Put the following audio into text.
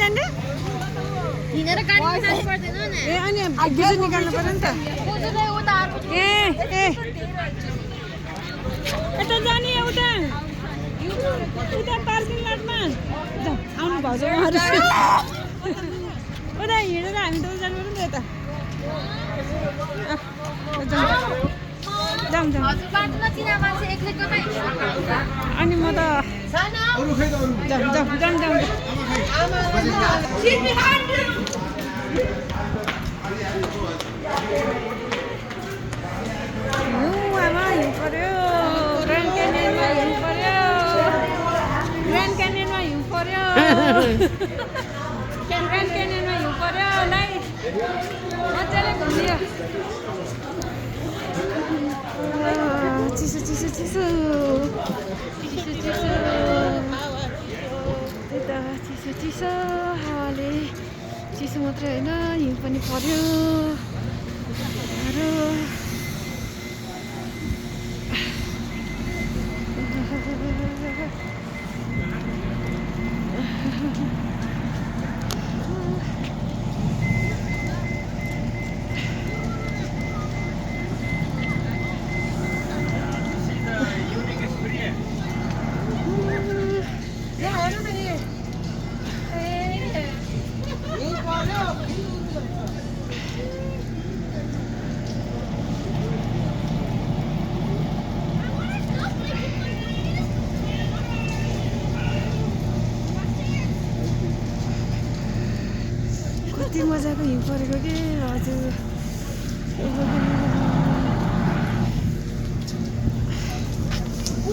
जाने हिँडेर गाडी निकाल्नु पर्दैन नि ए अनि भिडियो निकाल्नु पर्यो नि त बोजूले उता अर्को ए ए यता जाने उता उता पार्किङ लटमा आउनु भाउजू उता हिँडेर हामी त जानु पर्यो नि त यता जाउँ जाउँ हजुर बाटोमा चिना मान्छे एक्लै कता हिँड्छ अनि म त जाउँ जाउँ जाउँ जाउँ आमा हिउँ पर्यो ग्रान्ड क्यानियनमा हिउँ पर्यो ग्रान्ड क्यानियनमा हिउँ पर्यो ग्रान्ड क्यानियनमा हिउँ पर्यो लाई मजाले घुमियो चिसो चिसो चिसो चिसो चिसो त्यता चिसो चिसो हावाले चिसो मात्रै होइन हिउँ पनि पर्यो कति मजाको हिउँ परेको के हजुर